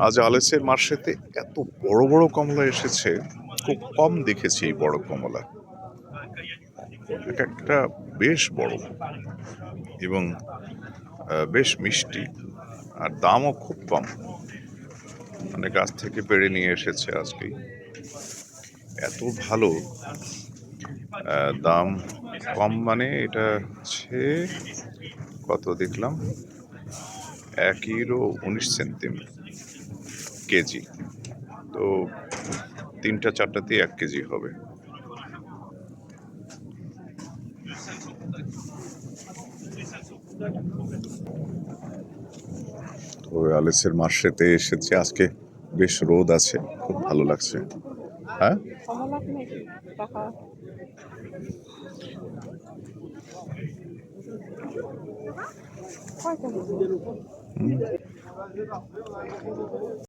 আজ আলেসের মার্শেতে এত বড় বড় কমলা এসেছে, খুব কম দেখেছি এই বড় কমলা। এক একটা বেশ বড় এবং বেশ মিষ্টি, আর দামও খুব কম। মানে গাছ থেকে পেড়ে নিয়ে এসেছে আজকেই। এত ভালো দাম কম, মানে এটা হচ্ছে কত দেখলাম, 1 ইউরো 19 সেন্টিম কেজি। তো 3টা 4টাতেই 1 কেজি হবে। তো আলেসের মার্শেতে এসেছে আজকে, বেশ রোদ আছে, খুব ভালো লাগছে। হ্যাঁ,